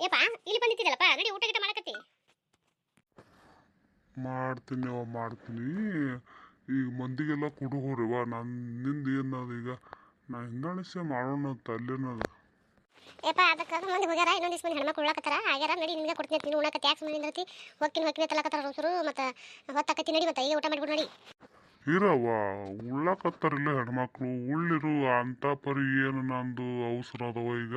ಏಪಾ ಇಲ್ಲಿ ಬಂದಿದ್ದೀರಲ್ಲಪ್ಪ, ನಡಿ ಊಟ ಗಿಟ ಮಾಡಕತ್ತಿ. ಮಾಡ್ತೀನಿ. ಈಗ ಮಂದಿಗೆಲ್ಲ ಕೊಡು ಹೋರಿವ. ನಿಂದ ಏನದ ಈಗ ನಾ ಹಿಂದಾಣಿಸೆ ಮಾಡೋಣ ಅಂತ ಅಲ್ಲೇನದ. ಏಪಾ ಅದಕ್ಕೆ ಮಂದಿ ಹೋಗ್ಯಾರ, ಇನ್ನೊಂದು ಮಂದಿ ಹೆಣ್ಮಕ್ಳು ಉಳ್ಳಾಕತ್ತಾರ. ಆಗ್ಯಾರ, ನಡಿ ನಿನಗೆ ಕೊಡ್ತೀನಿ. ನೀನು ಉಣ್ಣಾಕತ್ತಿ ಯಾಕೆ ಸುಮ್ಮನೆ ನಿಂದಿರ್ತಿ? ಹೊಕ್ಕಿನ ತಲಕತ್ತಾರ ರೋಸರು ಮತ್ತು ಹೊತ್ತಾಕತ್ತಿ. ನಡಿ ಮತ್ತೆ ಈಗ ಊಟ ಮಾಡಿಬಿಡು ನಡಿ. ಇರವ್ವ ಉಳ್ಳಾಕತ್ತಾರಿಲ್ಲ ಹೆಣ್ಮಕ್ಳು, ಉಳ್ಳಿರು ಅಂತ ಪರಿ ಏನು ನಂದು ಅವಸರ ಅದವ ಈಗ.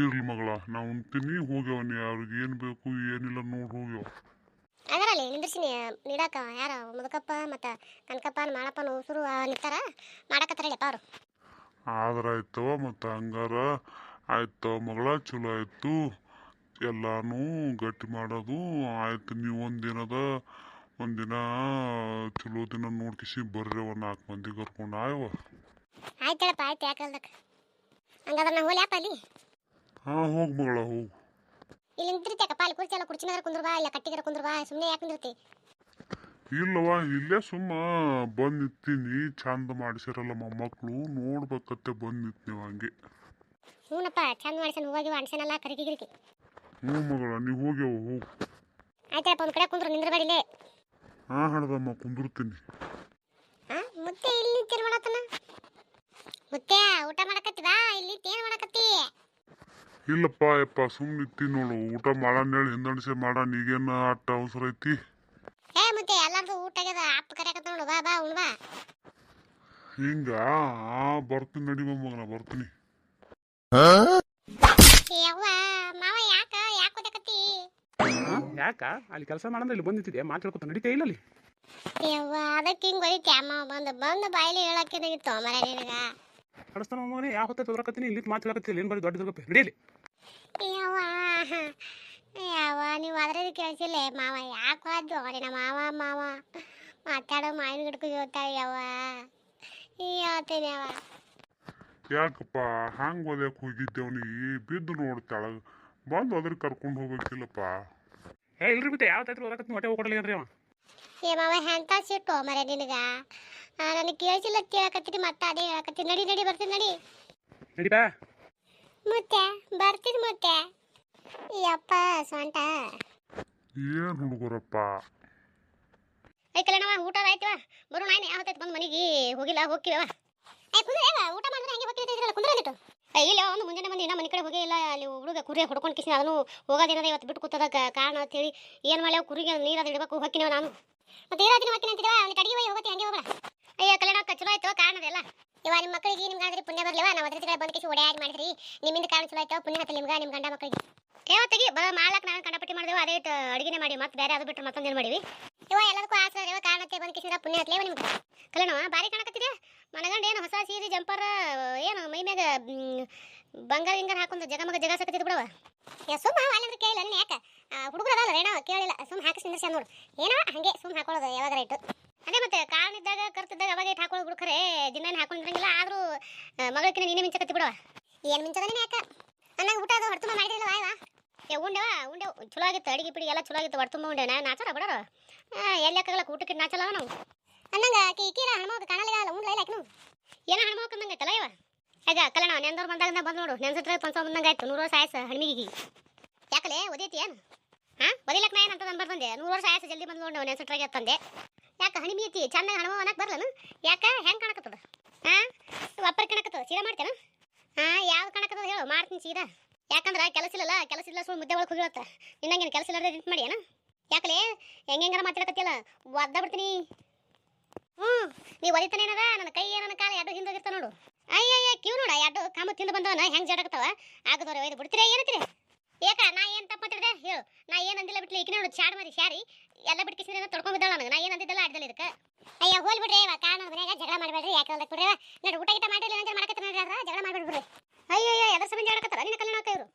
ಇರ್ಲಿ ಮಗಳ, ನಾ ಉಣ್ತೀನಿ. ಹೋಗ್ಯವ ನೀ ಅವ್ರಿಗೆ ಏನು ಬೇಕು ಏನಿಲ್ಲ ನೋಡಿ ಹೋಗ್ಯವ. ಅದರಲ್ಲಿ ನಿಂದಿರ್ಸಿನಿ ನೀಡಾಕ ಯಾರ ಮುದಕಪ್ಪ ಮತ್ತು ಕನಕಪ್ಪ ಮಾಡಪ್ಪ ಉಸುರು ನಿಂತಾರ, ಮಾಡಕತ್ತಾರಲ್ಲಪ್ಪ ಅವರು. ಆದ್ರೆ ಆಯ್ತವ ಮತ್ತು ಹಂಗಾರ ಆಯ್ತವ ಮಗಳ, ಚಲೋ ಆಯ್ತು. ಎಲ್ಲಾನು ಗಟ್ಟಿ ಮಾಡೋದು ಆಯ್ತು. ನೀವು ಒಂದಿನ ಚಲೋ ದಿನ ನೋಡ್ಕಿಸಿ ಬರ್ರಿ, 4 ಮಂದಿ ಕರ್ಕೊಂಡು ಆಯವ. ಆಯ್ತು ಹೇಳಪ್ಪ, ಆಯ್ತು. ಯಾಕಲ್ದಕ್ಕೆ ಹಂಗಾದ್ರೆ ನಾ ಹೋಗ್ಲಿ ಅಪ್ಪ ಅಲ್ಲಿ. ಹಾಂ ಹೋಗಿ ಮಗಳ ಹೋಗು. ಇಲ್ಲಿ ನಿಂತಿರ್ತೀಯಕ್ಕಪ್ಪ, ಅಲ್ಲಿ ಕುರ್ಚಿ ಎಲ್ಲ ಕುರ್ಚಿನಾರ ಕುಂದ್ರ ಬಾ, ಇಲ್ಲ ಕಟ್ಟಿಗಾರ ಕುಂದ್ರ ಬಾ, ಸುಮ್ಮನೆ ಯಾಕೆ ನಿಂದಿರ್ತಿ? ಇಲ್ಲವ ಇಲ್ಲೇ ಸುಮ್ಮ ಬಂದು ನಿಂತೀನಿ. ಚಂದ ಮಾಡಿಸಿರಲ್ಲ ಮೊಮ್ಮಕ್ಕಳು, ನೋಡ್ಬೇಕತ್ತೆ ಬಂದು ನಿಂತೀನಿ ಹಂಗೆ. ಹ್ಞೂನಪ್ಪ, ಚಂದ ಮಾಡಿಸನ್ ಹೋಗಿ ಅಣ್ಸನೆಲ್ಲ ಕರಿಗಿರಿಕಿ. ಹ್ಞೂ ಮಗಳ, ನೀವು ಹೋಗ್ಯವ ಹೋಗು. ಆಯ್ತಪ್ಪ, ಒಂದು ಕಡೆ ಕುಂದ್ರು ನಿಂದ್ರಬೇಡಿಲೇ. ಹಾಂ ಹಣದಮ್ಮ ಕುಂದಿರ್ತೀನಿ. ಹಾಂ ಮುತ್ತೆ ಇಲ್ಲಿ ನಿಂತಿರ್ ಮಾಡತ್ತನ. ಮುತ್ತೆ ಊಟ ಮಾಡಕತ್ತಿ ಬಾ, ಇಲ್ಲಿ ಏನು ಮಾಡಕತ್ತಿ? ಇಲ್ಲಪ್ಪ ಯಪ್ಪ ಸುಮ್ಮನೆ ನಿಂತೀನಿ ನೋಡು. ಊಟ ಮಾಡೋಣ ಹೇಳಿ ಹಿಂದಣಿಸೆ ಮಾಡೋಣ. ಈಗೇನು ಅಟ್ಟ ಅವಸರ ಐತಿ? ಏ ಮುತ್ತೆ ಎಲ್ಲಾರ್ದು ಊಟ ಆಗ್ಯದ, ಅಪ್ಪ ಕರೆಯಕತ್ತ ನೋಡು, ಬಾ ಬಾ ಉಣ್ಬಾ. ಹಿಂಗ ಬರ್ತೀನಿ ನಡಿ ಮಗನ, ಬರ್ತೀನಿ. ಯವ್ವ ಮಾವ ಯಾಕ ಓದಕತ್ತಿ? ಯಾಕ ಅಲ್ಲಿ ಕೆಲಸ ಮಾಡಂದ್ರೆ ಇಲ್ಲಿ ಬಂದಿದ್ದೆ ಮಾತಾಡ್ಕೊತ ನಡೀತಾ ಇಲ್ಲ ಅಲ್ಲಿ. ಯವ್ವ ಅದಕ್ಕೆ ಹಿಂಗೆ ಬರೀತಿ ಅಮ್ಮ, ಬಂದು ಬಾಯಿಲಿ ಹೇಳಕ್ಕೇನಾಗಿತ್ತು ಮರ ನಿನಗ? ಕಳಿಸ್ತಾನ ಮಗನೇ, ಯಾವ ಹೊತ್ತೆ ತೊದರಕತ್ತೀನಿ ಇಲ್ಲಿ ಮಾತಾಡಕತ್ತಿಲ್ಲ. ಏನು ಬರೀ ದೊಡ್ಡ ದುರ್ಗಪ್ಪೆ ನಡೀಲಿ. ಯವ್ವ ನೀವು ಅದ್ರಲ್ಲಿ ಕೇಳಿಸಿಲ್ಲ ಮಾವ ಯಾಕೆ ಹೋದ್ವು ಅವರಿನ ಮಾವ ಮಾತಾಡೋ ಮಾವಿನ ಗಿಡಕ್ಕೂ ಹೇಳ್ತಾಳೆ. ಯವ್ವ ಹೇಳ್ತೀನಿ ಯವ್ವ. ಯಾಕಪ್ಪ ಹಂಗೆ ಓದ್ಯಾಕೆ ಹೋಗಿದ್ದೇವನಿಗೆ? ಬಿದ್ದು ನೋಡ್ತಾಳ, ಬಂದು ಅದ್ರ ಕರ್ಕೊಂಡು ಹೋಗ್ಬೇಕಿಲ್ಲಪ್ಪ. ಇಲ್ರಿ ಬಿಟ್ಟೆ ಯಾವ ತೈತ್ರ ಓದಕತ್ತೀನಿ ಹೊಟ್ಟೆ ಹೋಗ್ಕೊಡಲಿ ಅವ. ಏ ಮಾವ ಎಂತ ಸಿಟ್ಟು ಮರ ನಿನಗ? ನನಗೆ ಕೇಳಿಸಿಲ್ಲ ಕೇಳಕತ್ತೀನಿ, ಮತ್ತೆ ಅದೇ ಹೇಳಕತ್ತೀನಿ. ನಡಿ ಬರ್ತೀನಿ ನಡಿ. ನಡಿಪಾ ಮುತ್ತೆ ಬರ್ತೀನಿ ಮುತ್ತೆ. ಯಪ್ಪ ಸ್ವಂಟ ಏನು ಹುಡುಗರಪ್ಪ? ಐಕಲ್ಲಣ್ಣವ ಊಟ ಆಯ್ತವ, ಬರು ನಾನು ಯಾವ ಹೊತ್ತೈತೆ ಬಂದು ಮನೆಗೆ ಹೋಗಿಲ್ಲ, ಹೋಗ್ತೀವ. ಊಟ ಮಾಡಿದ್ರೆ ಹಂಗೆ ಹೋಗ್ತಿದ್ರಲ್ಲ ಕುಂದ್ರಂದಿಟ್ಟು. ಇಲ್ಲ ಒಂದು ಮುಂಜಾನೆ ಬಂದು ಇನ್ನೂ ಮನೆ ಕಡೆ ಹೋಗೇ ಇಲ್ಲ. ಅಲ್ಲಿ ಹುಡುಗ ಕುರಿ ಹೊಡ್ಕೊಂಡು ಕಿಸಿ ಅದನ್ನು ಹೋಗೋದಿರೋದು ಇವತ್ತು ಬಿಟ್ಟು ಕೂತದ ಕಾರಣ ಅಂತೇಳಿ ಏನು ಮಾಡ್ಯಾವ ಕುರಿಗೆ ನೀರಾದ ಇಡಬೇಕು ಹೊಕ್ಕಿನವ ನಾನು. ಮತ್ತೆ ನೀರಾದಿನ ಹೊಕ್ಕಿನ ಅಂತಿದ್ವ, ಅವ್ನಿಗೆ ಅಡಿಗೆ ಹೋಗಿ ಹೋಗತ್ತೆ ಹಂಗೆ ಹೋಗಲ್ಲ. ಅಯ್ಯೋ ಕಲ್ಯಾಣ ಚಲೋ ಆಯ್ತು ಕಾರಣದೆಲ್ಲ. ಇವ ನಿಮ್ಮ ಮಕ್ಕಳಿಗೆ ನಿಮ್ಗಾದ್ರೆ ಪುಣ್ಯ ಬರಲಿವ, ನಾವು ಅದ್ರ ಕಡೆ ಬಂದು ಕಿಸಿ ಓಡಾಡಿ ಮಾಡಿದ್ರಿ. ನಿಮ್ಮಿಂದ ಕಾರಣ ಚಲೋ ಆಯ್ತು, ಪುಣ್ಯ ಹತ್ತಲ್ಲ ನಿಮ್ಗೆ, ನಿಮ್ಮ ಗಂಡ ಮಕ್ಕಳಿಗೆ. ಯಾವತ್ತಿಗೆ ಮಾಡ್ಲಕ್ಕೆ ನಾನು ಕಂಡಪಟ್ಟಿ ಮಾಡಿದೆವು, ಅದೇ ಅಡುಗೆ ಮಾಡಿ ಮತ್ತೆ ಬೇರೆ ಅದು ಬಿಟ್ಟರೆ ಮತ್ತೊಂದೇನು ಮಾಡಿವಿ. ಇವ ಎಲ್ಲದಕ್ಕೂ ಆಸರೆ ಕಾರಣಕ್ಕೆ ಬಂದು ಕಿಸಿದ ಪುಣ್ಯ ಹತ್ತಲೇವ ನಿಮ್ಗೆ. ಕಲ್ಯಾಣ ಭಾರಿ ಕಾಣಕತ್ತಿದ್ಯಾ ಮನಗಂಡ. ಏನು ಹೊಸ ಸೀರೆ ಜಂಪರ್ ಏನು ಮೈ ಮ್ಯಾಗ ಬಂಗಾರ ಹಿಂಗಾರ ಹಾಕೊಂಡು ಜಗ ಸಕತ್ತಿದ್ ಬಿಡವ. ಸುಮ್ಮ ಅಲ್ಲಂದ್ರೆ ಕೇಳಿಲ್ಲ ನೀನು ಯಾಕೆ? ಹುಡುಗರು ಅದಲ್ಲ ರೇಣ ಕೇಳಿಲ್ಲ, ಸುಮ್ಮ ಹಾಕಿಸಿ ನಿಂದ್ರಸ ನೋಡು. ಏನೋ ಹಂಗೆ ಸುಮ್ಮ ಹಾಕೊಳ್ಳೋದು ಯಾವಾಗ ರೈಟು. ಅದೇ ಮತ್ತೆ ಕಾರಣ ಇದ್ದಾಗ ಕರ್ತಿದ್ದಾಗ ಅವಾಗ ಇಟ್ಟು ಹಾಕೊಳ್ಳೋದು ಬಿಡ್ಖರೆ ದಿನ ಹಾಕೊಂಡಿರಂಗಿಲ್ಲ. ಆದರೂ ಮಗಳಕಿನ ನೀನೇ ಮಿಂಚಕತ್ತಿ ಬಿಡವ. ಏನು ಮಿಂಚದ ನೀನು ಯಾಕೆ? ಅನ್ನಂಗೆ ಊಟ ಅದು ಹೊಡ್ತುಂಬ ಮಾಡಿದ್ರಲ್ಲ ವಾಯವ. ಉಂಡೆವು ಚಲೋ ಆಗಿತ್ತು, ಅಡಿಗೆ ಪಿಡಿ ಎಲ್ಲ ಚಲೋ ಆಗಿತ್ತು. ಹೊಡ್ತುಂಬ ಉಂಡೆನ ನಾಚಾರ ಬಿಡೋರು ಎಲ್ಲಕ್ಕಾಗಲ್ಲ, ಊಟಕ್ಕೆ ನಾಚಲ್ಲ ನಾವು ಅನ್ನಂಗ. ಕೀರ ಹಣ್ಮೋಗ ಕಾಣಲಿಲ್ಲ ಉಂಡ್ಲ ಇಲ್ಲ ಆಕಿನು. ಏನೋ ಹಣ್ಮೋಗ ಅಂದಂಗೆ ಆಯ್ತಲ್ಲ ಇವ. ಆಗ ಕಲ್ಯಾಣ ನೆಂದವ್ರು ಬಂದಾಗ ಬಂದು ನೋಡು, ನೆನ್ಸಿಟ್ರೆ ಪಂಚ ಬಂದಂಗೆ ಆಯ್ತು. 100 ವರ್ಷ ಆಯ್ತು ಹಣ್ಮಿಗೆ. ಯಾಕಲೇ ಓದೈತಿ ಏನು? ಹಾಂ ಒದಿಲಕ್ಕೆ ನಾ ಏನಂತ ಬಂದೆ 100 ವರ್ಷ ಆಯ್ತು ಜಲ್ದಿ ಬಂದು ನೋಡಿ ನೆನ್ಸಿಟ್ರಾಗೆ ತಂದೆ. ಯಾಕೆ ಹಣಿಮಿ ಐತಿ ಚೆನ್ನಾಗಿ ಹಣ್ಮೋ ಅನ್ನಕ್ಕೆ ಬರ್ಲನು? ಯಾಕೆ ಹೆಂಗೆ ಕಾಣಕತ್ತದ? ಹಾಂ ಅಪ್ಪರ ಕಾಣಕತ್ತದ ಸೀದಾ ಮಾಡ್ತೇನೆ. ಹಾಂ ಯಾವ್ದು ಕಾಣಕತ್ತದ ಹೇಳು, ಮಾಡ್ತೀನಿ ಸೀದಾ. ಯಾಕಂದ್ರೆ ಕೆಲಸ ಇಲ್ಲ ಸುಳ್ಳು ಮುದ್ದೆ ಒಳಗೆ ಹೋಗಿರತ್ತ. ನಿನ್ನಂಗೇನು ಕೆಲಸ ಇಲ್ಲದೆ ಡಿಟ್ ಮಾಡಿ ಏನು? ಯಾಕಲೇ ಹೆಂಗಾರ ಮಾತಾಡಕತ್ತಿಯಲ್ಲ ಒದ್ದ ಬಿಡ್ತೀನಿ. ನೀವು ಒದಿತಾನೆ ಏನದ, ನನ್ನ ಕೈ ನನ್ನ ಕಾಲ ಎರಡು ಹಿಂದೋಗಿರ್ತ ನೋಡು. ಅಯ್ಯ ಕ್ಯೂ ನೋಡ ಎರಡು ಕಾಮ ತಿಂದು ಬಂದವನ ಹೆಂಗೆ ಜಾಡಕತ್ತವ. ಆಗದವ್ರೆ ಒಯ್ದು ಬಿಡ್ತೀರಿ ಏನತ್ತೀರಿ? ಏಕ ನಾ ಏನು ತಪ್ಪು ಮಾತಾಡಿದೆ ಹೇಳು? ನಾ ಏನು ಅಂದಿಲ್ಲ ಬಿಟ್ಲಿ. ಈಕಿನ ನೋಡು ಚಾಡ್ ಮಾಡಿ ಶಾರಿ ಎಲ್ಲ ಬಿಟ್ಕಿಸಿದ್ರೆ ತೊಡ್ಕೊಂಡ್ಬಿದ್ದಾಳ ನನಗೆ. ನಾ ಏನು ಅಂದಿದ್ದಲ್ಲ ಆಡ್ದಲ್ಲಿ ಇದಕ್ಕೆ. ಅಯ್ಯ ಹೋಲ್ ಬಿಡ್ರಿ ಕಾರಣ ಮನ್ಯಾಗ ಜಗಳ ಮಾಡಬೇಡ್ರಿ. ಯಾಕೆ ಹೊಲ್ದಕ್ಕೆ ಬಿಡ್ರಿ ನೋಡಿ, ಊಟ ಗಿಟ ಮಾಡಿಲ್ಲ ಅಂತ ಮಾಡಕತ್ತ ನೋಡ್ರಿ, ಅದ್ರ ಜಗಳ ಮಾಡ್ಬಿಡ್ರಿ. ಅಯ್ಯೋ ಎದ್ರ ಸಂಬಂಧ ಜಾಡಕತ್ತಾರ ನಿನ್ನ ಕಲ್ಯಾಣ ಇವರು.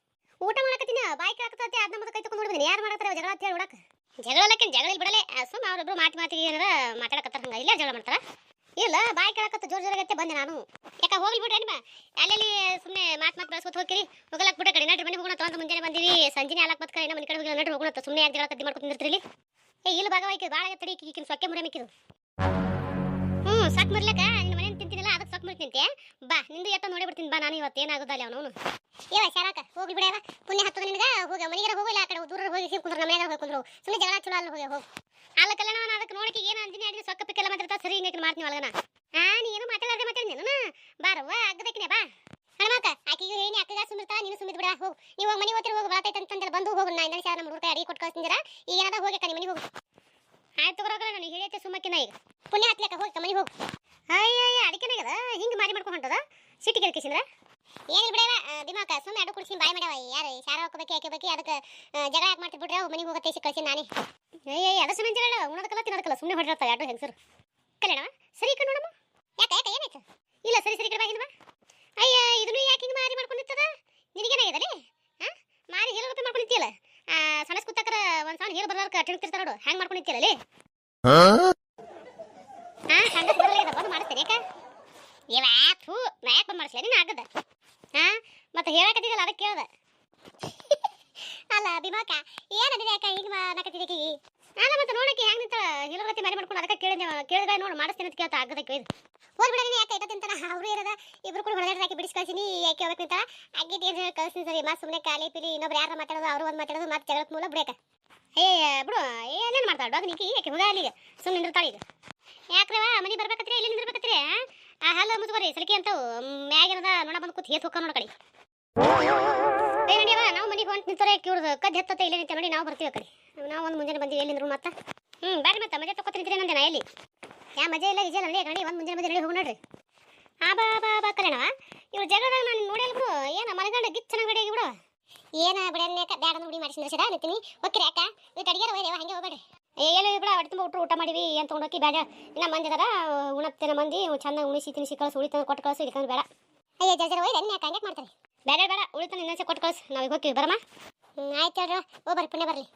ಊಟ ಮಾಡಕತ್ತೀನಿ ಬಾಯಿ ಕೇಳಕತ್ತೆ, ಅದನ್ನ ಮೊದಲು ಕೈ ತಗೊಂಡು ನೋಡ್ಬಿದ್ದೀನಿ. ಯಾರು ಮಾಡಕತ್ತಾರ ಜಗಳ ಅಂತ ಹೇಳಿ ಹುಡಕ್ಕೆ? ಜಗಳಕ್ಕೆ ಜಗಳ ಬಿಡಲೇ ಸುಮ್ಮ ಅವ್ರಿಬ್ರು ಮಾತಿಗೆ ಏನಾರ ಮಾತಾಡಕತ್ತಾರ. ಹಂಗೆ ಇಲ್ಲ ಜಗಳ ಮಾಡ್ತಾರ? ಇಲ್ಲ ಬಾಯಿ ಕೇಳಕತ್ತ ಜೋರಾಗತ್ತೆ ಬಂದೆ ನಾನು. ಯಾಕೆ ಹೋಗ್ಲಿ ಬಿಡ್ರಿ ನಿಮ್ಮ ಅಲ್ಲೆಲ್ಲಿ ಸುಮ್ಮನೆ ಮಾತು ಬೆಳೆಸ್ಕೊತ ಹೋಗ್ತೀರಿ. ಹೋಗಲಕ್ಕೆ ಬಿಟ್ಟ ಕಡೆ ನಡ್ರಿ ಮನೆ ಹೋಗೋಣ ಅಂತ ಮುಂಜಾನೆ ಬಂದಿರಿ, ಸಂಜೆ ಆಲಕ್ಕೆ ಬತ್ಕ ಇನ್ನೂ ಮನೆ ಕಡೆ ಹೋಗಿ ನಡ್ರಿ ಹೋಗೋಣ. ಸುಮ್ಮನೆ ಯಾಕೆ ಜಗಳ ಕದ್ದಿ ಮಾಡ್ಕೊತಿರ್ತೀರಿ ಇಲ್ಲಿ? ಇಲ್ಲಿ ಭಾಗವಾಯ್ತು ಭಾಳ ತಡಿ ಈಗಿನ ಸೊಕ್ಕೆ ಮುರಿಯಮಿಕ್ಕಿದು. ಸಾಕು ಮುರ್ಲಕ್ಕ ನಿನ್ನ ಮನೆ ತಿಂತೀನಿಲ್ಲ ಅದಕ್ಕೆ ಸೊಕ್ಕೆ ಮುಳ್ತಿಂತೆ ಬಾ ನಿಂದು ಎಟ್ಟ ನೋಡಿ ಬಿಡ್ತೀನಿ ಬಾ ನಾನು ಇವತ್ತು ಏನಾಗೋದಲ್ಲ ಅವನು ಏವ ಶಾರಕ ಹೋಗ್ಲಿ ಬಿಡವ ಪುಣ್ಯ ಹತ್ತದ ನಿನಗ ಹೋಗ ಮನೆಗೆ ಹೋಗಿಲ್ಲ ಆ ಕಡೆ ದೂರ ಹೋಗಿ ಕುಂದ್ರು ನಮ್ಮ ಮನೆಯಾಗ ಹೋಗಿ ಕುಂದ್ರು ಸುಮ್ಮನೆ ಜಗಳ ಚಲೋ ಅಲ್ಲ ಹೋಗಿ ಹೋಗು ಅಲ್ಲ ಕಲ್ಯಾಣ ನಾನು ಅದಕ್ಕೆ ನೋಡಕ್ಕೆ ಏನು ಅಂದಿನಿ ಅಡಿನ ಸೊಕ್ಕ ಪಿಕ್ಕೆಲ್ಲ ಮಾತಾಡ್ತಾ ಸರಿ ಹಿಂಗೆ ಮಾಡ್ತೀನಿ ಒಳಗನ ನೀ ಏನು ಮಾತಾಡದೆ ಮಾತಾಡಿದ್ನೇನ ಬಾರವ್ವ ಅಗ್ಗದಕ್ಕಿನೇ ಬಾ ಹಣಮಾಕ ಆಕಿಗೆ ಹೇಳಿ ಅಕ್ಕಗ ಸುಮಿರ್ತಾ ನೀನು ಸುಮಿದ್ ಬಿಡ ಹೋಗು ನೀವು ಮನೆ ಹೋಗ್ತಿರ ಹೋಗಿ ಬರತೈತೆ ಅಂತಂದ್ರೆ ಬಂದು ಹೋಗು ನಾ ಇಂದ ನಮ್ಮ ಹುಡುಗ ಅಡಿಗೆ ಕೊಟ್ಟು ಕಳಿಸ್ತಿದ್ದೀರಾ ಈಗ ಏನಾದ ಹೋಗಿ ಕಣಿ ಮನೆಗೆ ಹೋಗು ಆಯ್ತು ಬರೋಕಲ್ಲ ನಾನು ಹೇಳಿಯತ್ತೆ ಸುಮ್ಮಕ್ಕಿನ ಈಗ ಪುಣ್ಯ ಹತ್ಲಕ್ಕ ಹೋಗಿ ಮನೆಗೆ ಹೋಗು ಅಯ್ಯ ಅಡಿಕೆನಾಗದ ಹಿಂಗೆ ಮಾರಿ ಮಾಡ್ಕೊಂಡು ಹೊಂಟದ ಸಿಟ್ಟಿಗೆ ಕಿಸಿಂದ್ರ ಏನಿಲ್ಲ ಬಿಡವ ದಿಮಾಕ ಸುಮ್ಮನೆ ಅಡು ಕುಡಿಸಿ ಬಾಯ್ ಮಾಡ್ಯಾವ ಯಾರು ಶಾರ ಹಾಕೋಬೇಕು ಹಾಕಬೇಕು ಅದಕ್ಕೆ ಜಗಳ ಯಾಕೆ ಮಾಡ್ತಿ ಬಿಡ್ರೆ ಮನೆಗೆ ಹೋಗತ್ತೆ ಕಳಿಸಿ ನಾನೇ ಅದ ಸುಮ್ಮನೆ ಹೇಳ ಉಣದಕ್ಕಲ್ಲ ತಿನ್ನೋದಕ್ಕಲ್ಲ ಸುಮ್ಮನೆ ಹೊಡಿರ್ತಾವೆ ಎರಡು ಹೆಂಗಸರು ಕಲ್ಯಾಣ ಸರಿ ಕಣ್ ನೋಡಮ್ಮ ಯಾಕೆ ಏನಾಯ್ತು ಇಲ್ಲ ಸರಿ ಸರಿ ಕಡೆ ಬಾಗಿನ ಅಯ್ಯ ಇದನ್ನು ಯಾಕೆ ಹಿಂಗೆ ಮಾರಿ ಮಾಡ್ಕೊಂಡಿರ್ತದ ನಿನಗೇನಾಗಿದಲೇ ಹಾಂ ಮಾರಿ ಹೇಳು ರೂಪಾಯಿ ಮಾಡ್ಕೊಂಡಿರ್ತೀಯಲ್ಲ ಸಣ್ಣ ಕೂತಾಕರ ಒಂದು ಸಣ್ಣ ಹೇರು ಬರ್ಲಾರ್ಕ ತಿಳ್ತಿರ್ತಾರ ನೋಡು ಹ್ಯಾಂಗೆ ಮಾಡ್ಕೊಂಡಿರ್ತೀಯಲ್ಲ ಹಂಗ ಬಂದು ಮಾಡಿಸ್ತೇನೆ ಯಾಕ ಇವಾತು ನಾ ಯಾಕೆ ಬಂದು ಮಾಡಿಸ್ಲೇ ನೀನು ಆಗದ ಮತ್ತೆ ಹೇಳಕತ್ತಿದ್ದಲ್ಲ ಅದಕ್ಕೆ ಕೇಳ್ದ ಅಲ್ಲ ಬಿಮಾಕ ಏನದಿದೆ ಯಾಕ ಈಗ ನಾಕತ್ತಿದ್ದಕ್ಕೆ ಅಲ್ಲ ಮತ್ತೆ ನೋಡಕ್ಕೆ ಹೆಂಗೆ ನಿಂತ ಹಿಲಗತಿ ಮಾರಿ ಮಾಡ್ಕೊಂಡು ಅದಕ್ಕೆ ಕೇಳಿದ್ರೆ ನೋಡಿ ಮಾಡಿಸ್ತೇನೆ ಅಂತ ಕೇಳ್ತಾ ಆಗದಕ್ಕೆ ಇದು ಹೋಗ್ಬಿಡ ನೀನು ಯಾಕೆ ಇಟ್ಟಂತ ಅವರು ಇರೋದ ಇಬ್ರು ಕೂಡ ಹೊಡೆದಾಕಿ ಬಿಡಿಸಿ ಕಳ್ಸಿನಿ ಯಾಕೆ ಹೋಗ್ಬೇಕು ನಿಂತ ಅಗ್ಗಿ ಏನು ಹೇಳಿ ಕಳಿಸ್ತೀನಿ ಸರಿ ಮತ್ತೆ ಸುಮ್ಮನೆ ಖಾಲಿ ಪಿಲಿ ಇನ್ನೊಬ್ರು ಯಾರು ಮಾತಾಡೋದು ಅವರು ಒಂದು ಮಾತಾಡೋದು ಮತ್ತೆ ಜಗಳಕ್ಕೆ ಮೂಲ ಬಿಡಕ ಬಿಡು ಏನೇನು ಮಾಡ್ತಾಳೆ ಡಾಗ್ ನಿಕ್ಕಿ ಯಾಕೆ ಹೋಗ ಅಲ್ಲಿಗೆ ಸುಮ್ಮನೆ ನಿಂದಿರ್ತಾಳೆ ಈಗ ಯಾಕ್ರವ ಮನೆ ಬರ್ಬೇಕತ್ರಿ ಇಲ್ಲಿ ನಿಂದಿರ್ಬೇಕತ್ರಿ ಹಲ್ಲ ಮುಚ್ಕೋರಿ ಸಲಿಕೆ ಅಂತ ಮ್ಯಾಗಿರದ ನೋಡ ಬಂದು ಕೂತ್ ಹೇತ್ ಹೋಗ ನೋಡ ಕಡೆ ನಡಿಯವ ನಾವು ಮನೆಗೆ ಹೊಂಟು ನಿಂತಾರೆ ಇವ್ರದ್ದು ಕದ್ದು ಹೆತ್ತತ್ತೆ ಇಲ್ಲೇ ನಿಂತೆ ನೋಡಿ ನಾವು ಬರ್ತೀವಿ ಕಡೆ ನಾವು ಒಂದು ಮುಂಜಾನೆ ಬಂದೀವಿ ಎಲ್ಲಿಂದ್ರು ಮತ್ತೆ ಬಾರಿ ಮತ್ತೆ ಮಜಾ ತಗೋತೀನಿ ನಂದೆ ನಾ ಎಲ್ಲಿ ಮಜಾ ಇಲ್ಲ ವಿಜಯ ನಡಿ ನಡಿ ಒಂದು ಮುಂಜಾನೆ ನಡಿ ಹೋಗಿ ನೋಡ್ರಿ ಬಾ ಕಲ್ಯಾಣವ ಇವ್ರು ಜಗಳದಾಗ ನಾನು ನೋಡಿಲ್ಲ ಬಿಡು ಏನು ಮಲಗಂಡ ಗಿಚ್ಚ ಚೆನ್ನಾಗಿ ರೆಡಿ ಆಗಿ ಬಿಡು ಏನ ಬಿಡನ್ಯಾಕ ಬ್ಯಾಡ ಉಡಿ ಮಾಡಿಸಿದ್ರೆ ಸರ ನಿಂತೀನಿ ಓಕೆ ಯಾಕ ಇದು ಅಡಿಗೆ ಹೋಯ್ದೇವ ಹಂಗೆ ಹೋಗ್ಬೇಡ್ರಿ ಏನು ಬಿಡ ಹೊಟ್ಟೆ ತುಂಬ ಊಟ ಮಾಡಿವಿ ಏನು ತೊಗೊಂಡೋಗಿ ಬೇಡ ಇನ್ನು ಮಂದಿ ಅದಾರ ಉಣಪ್ತೇನೆ ಮಂದಿ ಚೆನ್ನಾಗಿ ಉಣಿಸಿ ತಿನಿಸಿ ಕಳಿಸಿ ಉಳಿತಾನೆ ಕೊಟ್ಟು ಕಳಿಸಿ ಇದಕ್ಕೆ ಬೇಡ ಅಯ್ಯ ಜರ ಹೋಯ್ದೆ ಯಾಕೆ ಹಂಗೆ ಮಾಡ್ತಾರೆ ಬೇಡ ಉಳಿತಾನೆ ಇನ್ನೊಂದ್ಸೆ ಕೊಟ್ಟು ಕಳಿಸಿ ನಾವು ಹೋಗ್ತೀವಿ ಬರಮ್ಮ ಆಯ್ತು ಹೇಳ್ರಿ ಬರ್ರಿ ಪುಣ್ಯ ಬರಲಿ